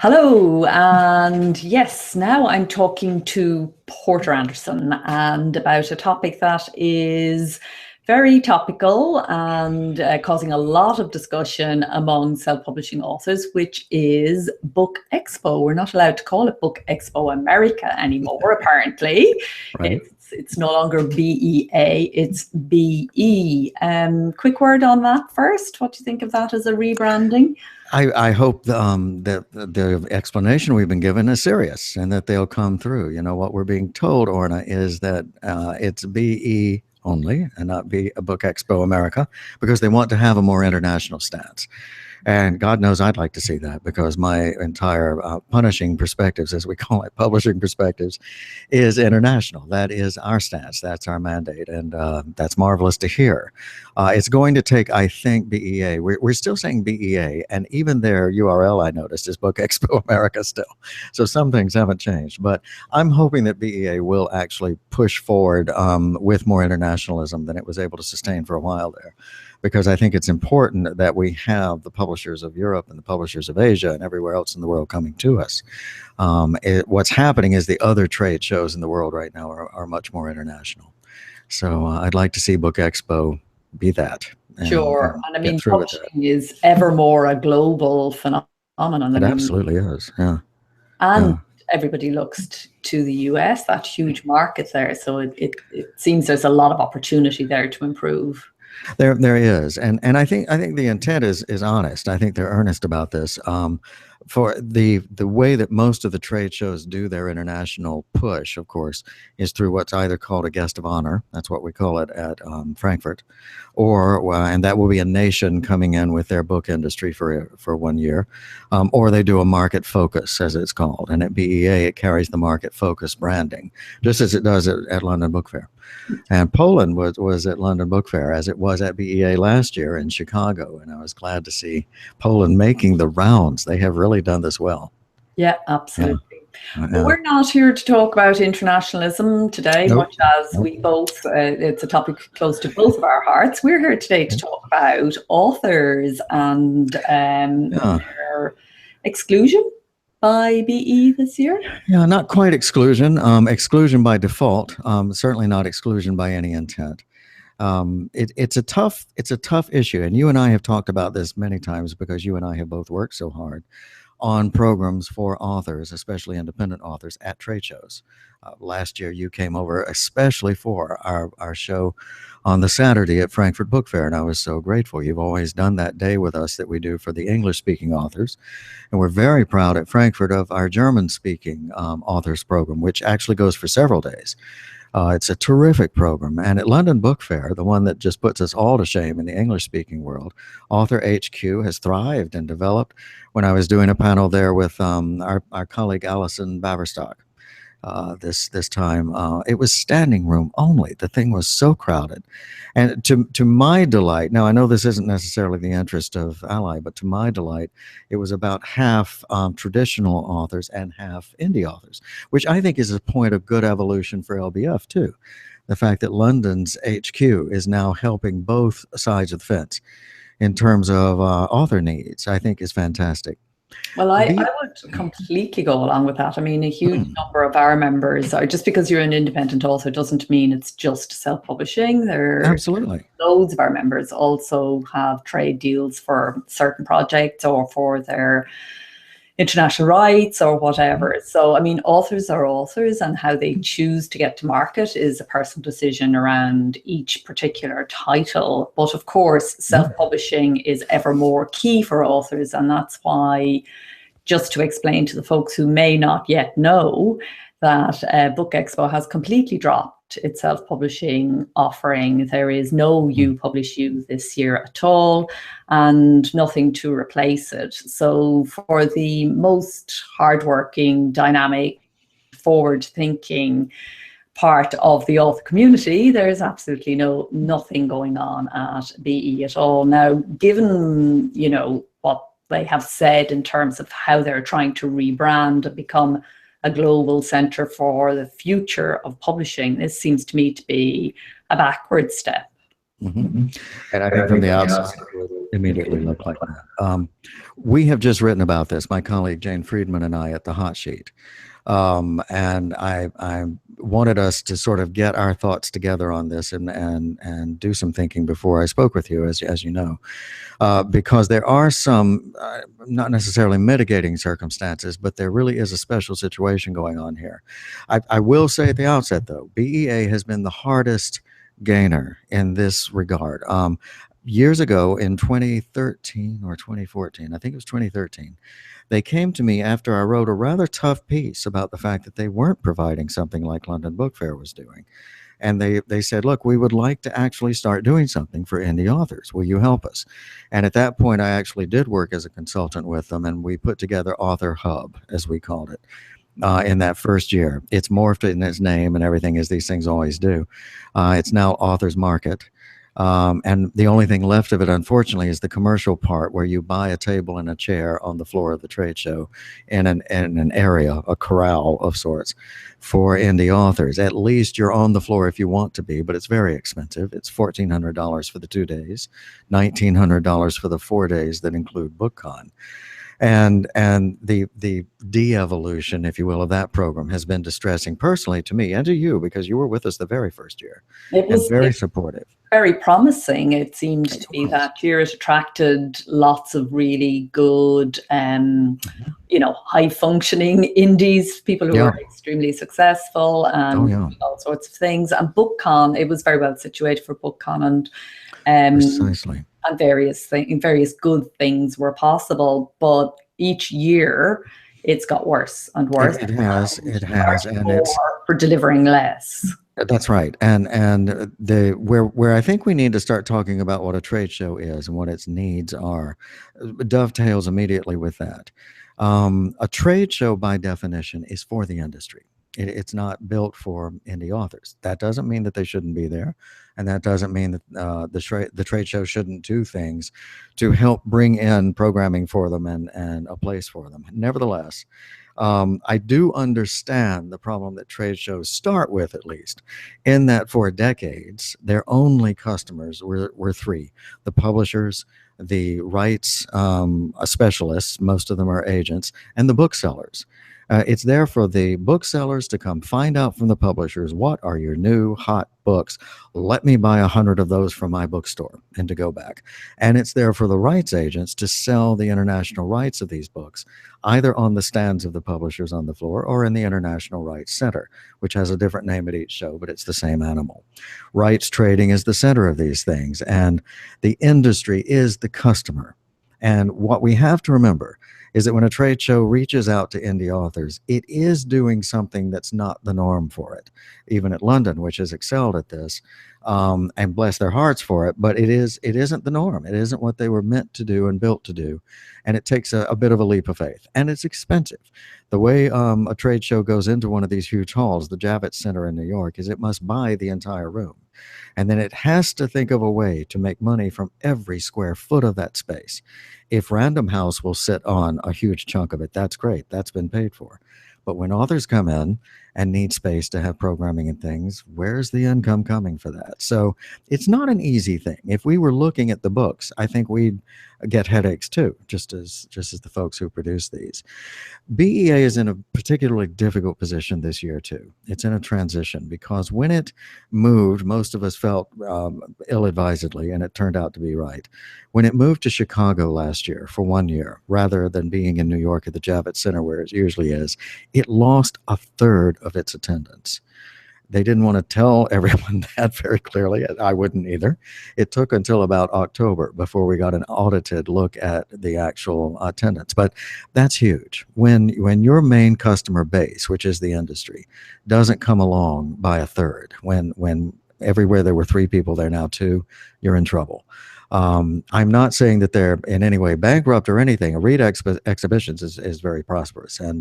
Hello, and yes, now I'm talking to Porter Anderson and about a topic that is very topical and causing a lot of discussion among self-publishing authors, which is Book Expo. We're not allowed to call it Book Expo America anymore, apparently. Right. It's no longer BEA, it's BE. Quick word on that first. What do you think of that as a rebranding? I hope that the explanation we've been given is serious and that they'll come through. You know, what we're being told, Orna, is that it's BE only and not be a Book Expo America because they want to have a more international stance. And God knows I'd like to see that because my entire punishing perspectives, as we call it, publishing perspectives, is international. That is our stance. That's our mandate. And that's marvelous to hear. It's going to take, I think, BEA. We're still saying BEA. And even their URL, I noticed, is Book Expo America still. So some things haven't changed. But I'm hoping that BEA will actually push forward with more internationalism than it was able to sustain for a while there. Because I think it's important that we have the publishers of Europe and the publishers of Asia and everywhere else in the world coming to us. What's happening is the other trade shows in the world right now are much more international. So I'd like to see Book Expo be that. Sure. And I mean, publishing is ever more a global phenomenon. It absolutely is, yeah. And everybody looks to the US, that huge market there. So it seems there's a lot of opportunity there to improve. There is, and I think the intent is honest. I think they're earnest about this. For the way that most of the trade shows do their international push, of course, is through what's either called a guest of honor. That's what we call it at Frankfurt, or and that will be a nation coming in with their book industry for 1 year, or they do a market focus, as it's called. And at BEA, it carries the market focus branding, just as it does at London Book Fair. And Poland was at London Book Fair, as it was at BEA last year in Chicago. And I was glad to see Poland making the rounds. They have really done this well. Yeah, absolutely. Well, we're not here to talk about internationalism today, much as we both, it's a topic close to both of our hearts. We're here today to talk about authors and their exclusion by BE this year? Yeah, not quite exclusion. Exclusion by default. Certainly not exclusion by any intent. It's a tough issue, and you and I have talked about this many times because you and I have both worked so hard on programs for authors, especially independent authors, at trade shows. Last year, you came over especially for our show on the Saturday at Frankfurt Book Fair, and I was so grateful. You've always done that day with us that we do for the English-speaking authors, and we're very proud at Frankfurt of our German-speaking authors program, which actually goes for several days. It's a terrific program. And at London Book Fair, the one that just puts us all to shame in the English-speaking world, Author HQ has thrived and developed. When I was doing a panel there with our colleague Alison Baverstock this time, it was standing room only. The thing was so crowded. And to my delight, now I know this isn't necessarily the interest of ALLi, but to my delight, it was about half traditional authors and half indie authors, which I think is a point of good evolution for LBF too. The fact that London's HQ is now helping both sides of the fence in terms of author needs, I think is fantastic. Well, I would completely go along with that. I mean, a huge number of our members are, just because you're an independent author doesn't mean it's just self-publishing. Absolutely. Loads of our members also have trade deals for certain projects or for their international rights or whatever. So, I mean, authors are authors, and how they choose to get to market is a personal decision around each particular title. But of course, self-publishing is ever more key for authors. And that's why, just to explain to the folks who may not yet know, that Book Expo has completely dropped its self-publishing offering. There is no You Publish You this year at all, and nothing to replace it. So for the most hardworking, dynamic, forward-thinking part of the author community, there's absolutely nothing going on at BE at all. Now, given what they have said in terms of how they're trying to rebrand and become a global center for the future of publishing, this seems to me to be a backward step. And I think from the outside, immediately look like that. We have just written about this, my colleague Jane Friedman and I, at the Hot Sheet. And I wanted us to sort of get our thoughts together on this and do some thinking before I spoke with you, as you know, because there are some not necessarily mitigating circumstances, but there really is a special situation going on here. I will say at the outset, though, BEA has been the hardest gainer in this regard. Years ago, in 2013 or 2014, I think it was 2013, they came to me after I wrote a rather tough piece about the fact that they weren't providing something like London Book Fair was doing. And they said, look, we would like to actually start doing something for indie authors. Will you help us? And at that point, I actually did work as a consultant with them, and we put together Author Hub, as we called it. In that first year, it's morphed in its name and everything, as these things always do. It's now Authors Market. And the only thing left of it, unfortunately, is the commercial part where you buy a table and a chair on the floor of the trade show in an area, a corral of sorts, for indie authors. At least you're on the floor if you want to be, but it's very expensive. It's $1,400 for the 2 days, $1,900 for the 4 days that include BookCon. And the de-evolution, if you will, of that program has been distressing personally to me and to you, because you were with us the very first year. It was very supportive. Very promising. It seemed to be that year. It attracted lots of really good, high functioning indies, people who were extremely successful, and all sorts of things. And BookCon, it was very well situated for BookCon, and precisely. And various good things were possible, but each year it's got worse and worse. It has, and it's for delivering less. That's right, and where I think we need to start talking about what a trade show is and what its needs are, dovetails immediately with that. A trade show, by definition, is for the industry. It's not built for indie authors. That doesn't mean that they shouldn't be there, and that doesn't mean that the trade show shouldn't do things to help bring in programming for them and a place for them. Nevertheless, I do understand the problem that trade shows start with, at least, in that for decades, their only customers were three: the publishers, the rights specialists, most of them are agents, and the booksellers. It's there for the booksellers to come find out from the publishers, what are your new hot books? Let me buy 100 of those from my bookstore, and to go back. And it's there for the rights agents to sell the international rights of these books, either on the stands of the publishers on the floor or in the International Rights Center, which has a different name at each show, but it's the same animal. Rights trading is the center of these things, and the industry is the customer. And what we have to remember is that when a trade show reaches out to indie authors, it is doing something that's not the norm for it. Even at London, which has excelled at this, and bless their hearts for it, but it isn't the norm. It isn't what they were meant to do and built to do, and it takes a bit of a leap of faith, and it's expensive. The way a trade show goes into one of these huge halls, the Javits Center in New York, is it must buy the entire room. And then it has to think of a way to make money from every square foot of that space. If Random House will sit on a huge chunk of it, that's great. That's been paid for. But when authors come in and need space to have programming and things, where's the income coming for that? So it's not an easy thing. If we were looking at the books, I think we'd get headaches too, just as the folks who produce these. BEA is in a particularly difficult position this year too. It's in a transition, because when it moved, most of us felt ill-advisedly, and it turned out to be right. When it moved to Chicago last year for 1 year, rather than being in New York at the Javits Center where it usually is, it lost a third of its attendance. They didn't want to tell everyone that very clearly. I wouldn't either. It took until about October before we got an audited look at the actual attendance. But that's huge. When your main customer base, which is the industry, doesn't come along by a third, when everywhere there were 3 people, there are now 2, you're in trouble. I'm not saying that they're in any way bankrupt or anything. Read Exhibitions is very prosperous, and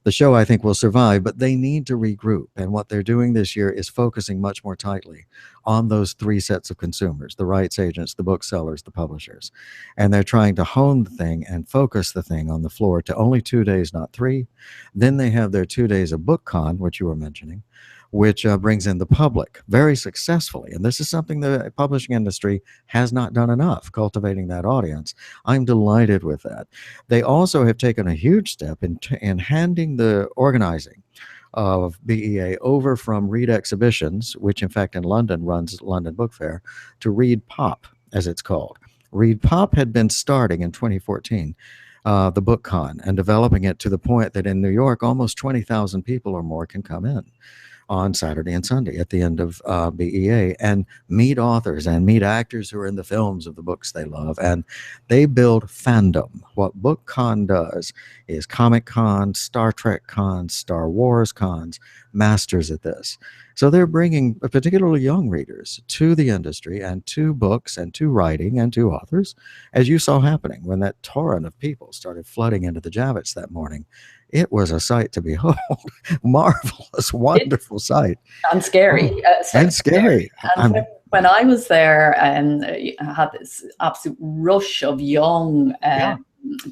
the show, I think, will survive, but they need to regroup. And what they're doing this year is focusing much more tightly on those 3 sets of consumers: the rights agents, the booksellers, the publishers. And they're trying to hone the thing and focus the thing on the floor to only 2 days, not 3. Then they have their 2 days of BookCon, which you were mentioning, which brings in the public very successfully. And this is something the publishing industry has not done enough, cultivating that audience. I'm delighted with that. They also have taken a huge step in handing the organizing of BEA over from Read Exhibitions, which in fact in London runs London Book Fair, to Read Pop, as it's called. Read Pop had been starting in 2014, the BookCon, and developing it to the point that in New York, almost 20,000 people or more can come in on Saturday and Sunday at the end of BEA and meet authors and meet actors who are in the films of the books they love. And they build fandom. What BookCon does is Comic Con, Star Trek cons, Star Wars cons, masters at this. So they're bringing particularly young readers to the industry and to books and to writing and to authors, as you saw happening when that torrent of people started flooding into the Javits that morning. It was a sight to behold. Marvelous, wonderful sight. And scary. And scary. And when I was there, I had this absolute rush of young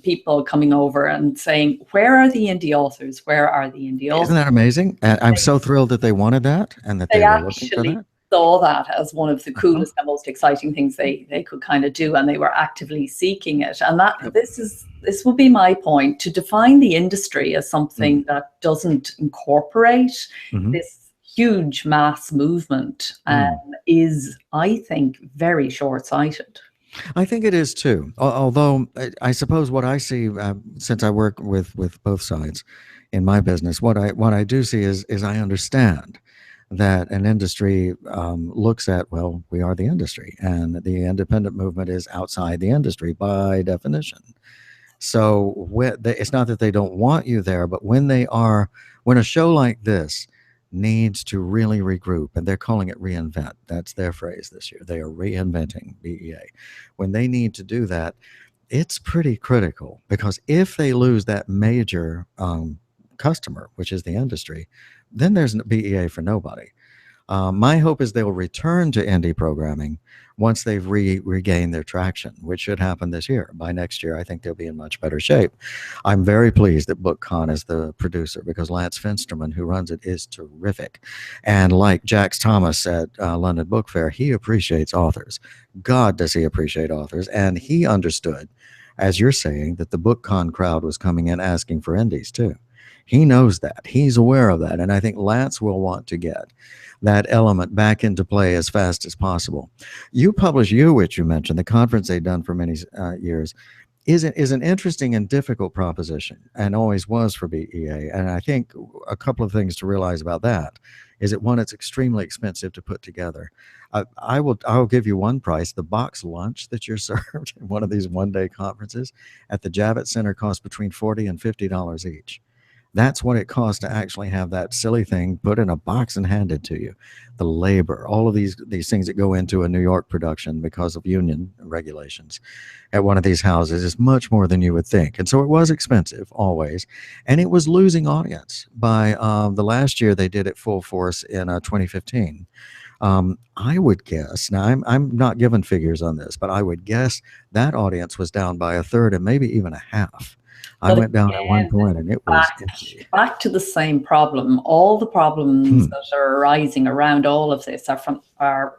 people coming over and saying, where are the indie authors? Where are the indie authors? Isn't that amazing? And I'm so thrilled that they wanted that and that they were looking for that. Saw that as one of the coolest and most exciting things they could kind of do, and they were actively seeking it. And that this will be my point, to define the industry as something that doesn't incorporate this huge mass movement is, I think, very short-sighted. I think it is too. Although I suppose what I see, since I work with both sides in my business, what I do see is I understand that an industry looks at, well, we are the industry, and the independent movement is outside the industry by definition. So it's not that they don't want you there, but when a show like this needs to really regroup, and they're calling it reinvent. That's their phrase this year. They are reinventing BEA. When they need to do that, it's pretty critical, because if they lose that major customer, which is the industry, then there's BEA for nobody. My hope is they'll return to indie programming once they've regained their traction, which should happen this year. By next year, I think they'll be in much better shape. I'm very pleased that BookCon is the producer, because Lance Finsterman, who runs it, is terrific. And like Jax Thomas at London Book Fair, he appreciates authors. God, does he appreciate authors. And he understood, as you're saying, that the BookCon crowd was coming in asking for indies too. He knows that. He's aware of that. And I think Lance will want to get that element back into play as fast as possible. Which you mentioned, the conference they've done for many years, is an interesting and difficult proposition, and always was for BEA. And I think a couple of things to realize about that is that, one, it's extremely expensive to put together. I'll give you one price. The box lunch that you're served in one of these one-day conferences at the Javits Center costs between $40 and $50 each. That's what it costs to actually have that silly thing put in a box and handed to you. The labor, all of these things that go into a New York production because of union regulations at one of these houses is much more than you would think. And so it was expensive, always. And it was losing audience. By the last year they did it full force in 2015. I would guess, now I'm not given figures on this, but I would guess that audience was down by a third and maybe even a half. I went down at one point and it was back to the same problem. All the problems that are arising around all of this are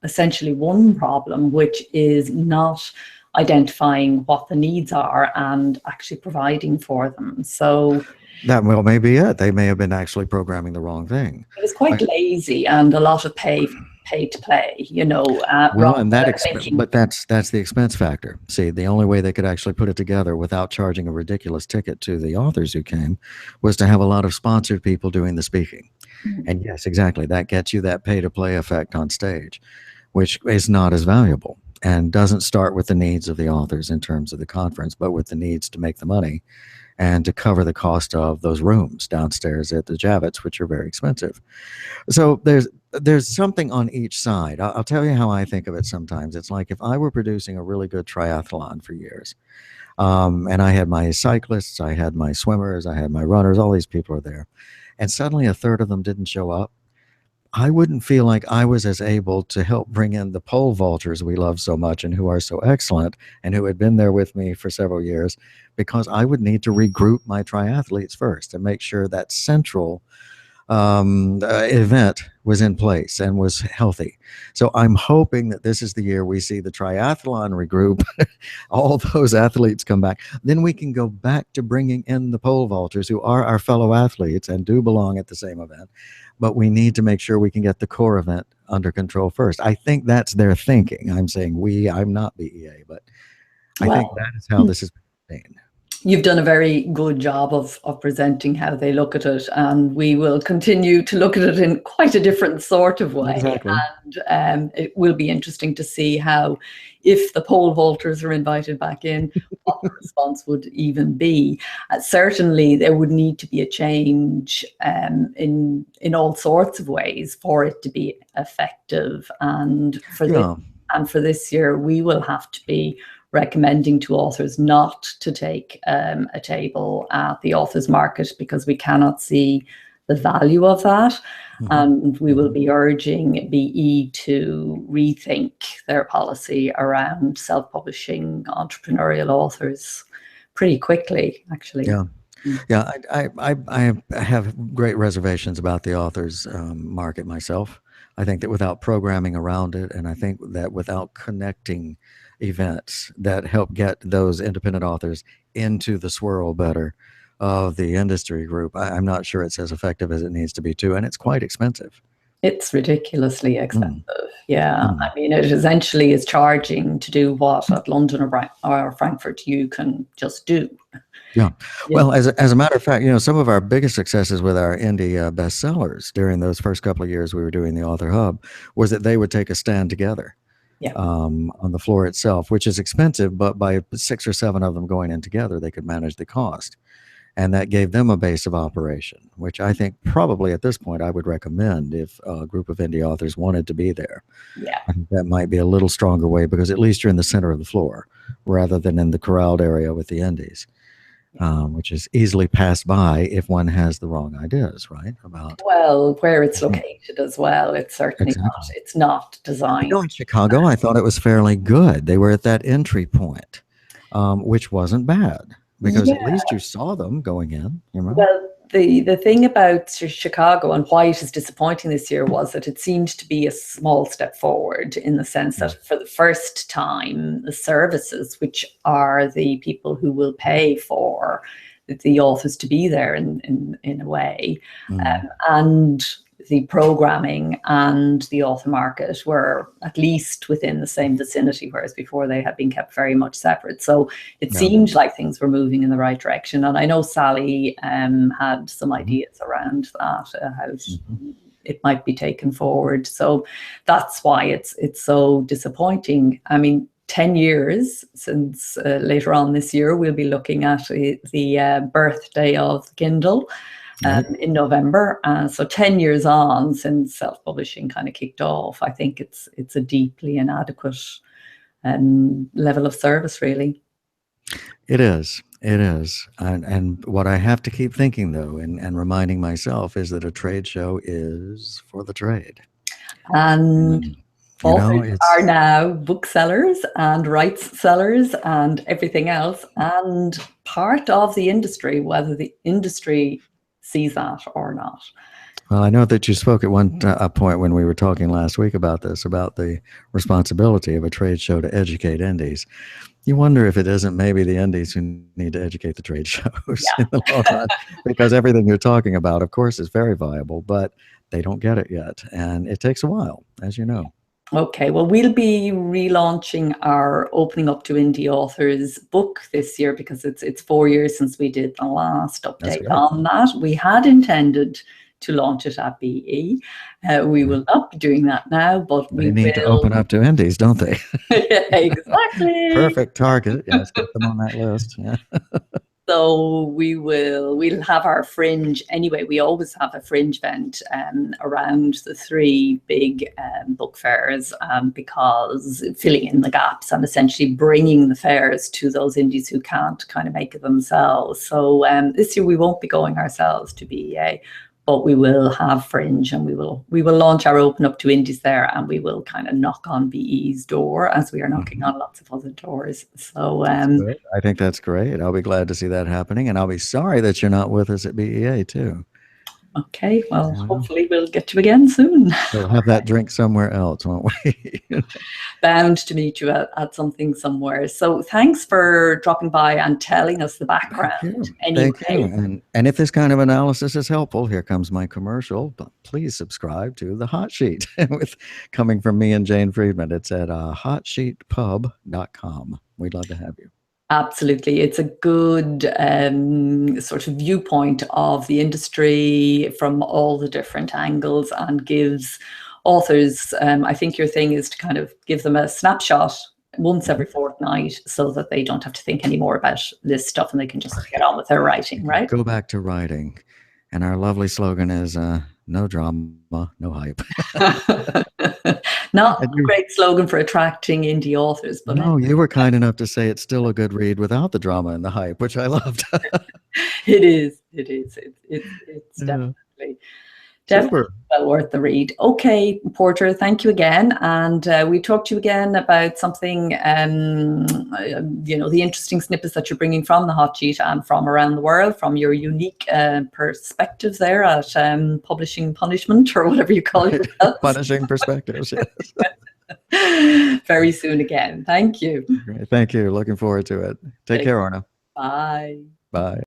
essentially one problem, which is not identifying what the needs are and actually providing for them. So that may be it. They may have been actually programming the wrong thing. It was quite lazy and a lot of pay to play, well, and but that's the expense factor. See, the only way they could actually put it together without charging a ridiculous ticket to the authors who came was to have a lot of sponsored people doing the speaking. And yes, exactly, that gets you that pay to play effect on stage, which is not as valuable and doesn't start with the needs of the authors in terms of the conference, but with the needs to make the money and to cover the cost of those rooms downstairs at the Javits, which are very expensive. So there's something on each side. I'll tell you how I think of it sometimes. It's like if I were producing a really good triathlon for years, and I had my cyclists, I had my swimmers, I had my runners, all these people are there, and suddenly a third of them didn't show up, I wouldn't feel like I was as able to help bring in the pole vaulters we love so much and who are so excellent and who had been there with me for several years, because I would need to regroup my triathletes first and make sure that central event was in place and was healthy. So I'm hoping that this is the year we see the triathlon regroup, all those athletes come back. Then we can go back to bringing in the pole vaulters who are our fellow athletes and do belong at the same event. But we need to make sure we can get the core event under control first. I think that's their thinking. I'm saying we, I'm not BEA, but I think Well, that is how this is seen. you've done a very good job of presenting how they look at it, and we will continue to look at it in quite a different sort of way. Exactly. And it will be interesting to see how, if the pole vaulters are invited back in, what the response would even be. Certainly, there would need to be a change in all sorts of ways for it to be effective. And for this year, we will have to be recommending to authors not to take a table at the authors market, because we cannot see the value of that. And we will be urging BE to rethink their policy around self-publishing entrepreneurial authors pretty quickly, actually. Yeah, I have great reservations about the authors market myself. I think that without programming around it, and I think that without connecting events that help get those independent authors into the swirl better of the industry group, I'm not sure it's as effective as it needs to be too, and it's quite expensive. It's ridiculously expensive. Yeah. I mean, it essentially is charging to do what at London or Frankfurt you can just do. Yeah. Well, as a matter of fact, some of our biggest successes with our indie bestsellers during those first couple of years we were doing the Author Hub was that they would take a stand together on the floor itself, which is expensive, but by 6 or 7 of them going in together, they could manage the cost. And that gave them a base of operation, which I think probably at this point I would recommend if a group of indie authors wanted to be there. Yeah. I think that might be a little stronger way, because at least you're in the center of the floor rather than in the corralled area with the indies. Which is easily passed by if one has the wrong ideas, right? About where it's located as well. It's certainly not. It's not designed. In Chicago, I thought it was fairly good. They were at that entry point, which wasn't bad, because at least you saw them going in. Well, the thing about Chicago and why it is disappointing this year was that it seemed to be a small step forward, in the sense that for the first time, the services, which are the people who will pay for the authors to be there in a way, and the programming and the author market were at least within the same vicinity, whereas before they had been kept very much separate. So it seemed like things were moving in the right direction. And I know Sally had some ideas around that, how it might be taken forward. So that's why it's so disappointing. I mean, 10 years since later on this year, we'll be looking at the birthday of the Kindle. In November. So 10 years on since self-publishing kind of kicked off, I think it's a deeply inadequate level of service, really. It is. And what I have to keep thinking, though, and reminding myself, is that a trade show is for the trade. And authors are now booksellers and rights sellers and everything else, and part of the industry, whether the industry sees that or not. Well, I know that you spoke at one point when we were talking last week about this, about the responsibility of a trade show to educate indies. You wonder if it isn't maybe the indies who need to educate the trade shows in the long run, because everything you're talking about, of course, is very viable, but they don't get it yet. And it takes a while, as you know. Okay, well, we'll be relaunching our Opening Up to Indie Authors book this year, because it's 4 years since we did the last update on that. We had intended to launch it at BE. We will not be doing that now, but we need to open up to indies, don't they? Exactly. Perfect target. Yeah, let's get them on that list. Yeah. So we'll have our fringe anyway. We always have a fringe event around the 3 big book fairs, because filling in the gaps and essentially bringing the fairs to those indies who can't kind of make it themselves. So this year we won't be going ourselves to BEA, but we will have fringe, and we will launch our Open Up to Indies there, and we will kind of knock on BE's door as we are knocking on lots of other doors. So I think that's great. I'll be glad to see that happening, and I'll be sorry that you're not with us at BEA too. Okay, well, Wow. hopefully we'll get you again soon. We'll have that drink somewhere else, won't we? Bound to meet you at something somewhere. So thanks for dropping by and telling us the background. Thank you. Anyway, Thank you. And if this kind of analysis is helpful, here comes my commercial. But please subscribe to the Hot Sheet with coming from me and Jane Friedman. It's at hotsheetpub.com. We'd love to have you. absolutely. It's a good sort of viewpoint of the industry from all the different angles, and gives authors, I think your thing is to kind of give them a snapshot once every fortnight so that they don't have to think anymore about this stuff and they can just get on with their writing, right? Go back to writing. And our lovely slogan is no drama, no hype. Not a great slogan for attracting indie authors, but no, you were kind enough to say it's still a good read without the drama and the hype, which I loved. It is. It's definitely well worth the read. Okay, Porter, thank you again. And we talked to you again about something, the interesting snippets that you're bringing from the Hot Sheet and from around the world, from your unique perspective there at Publishing Punishment, or whatever you call it. Punishing Perspectives, yes. Very soon again. Thank you. Great. Thank you. Looking forward to it. Take care, Orna. Bye. Bye.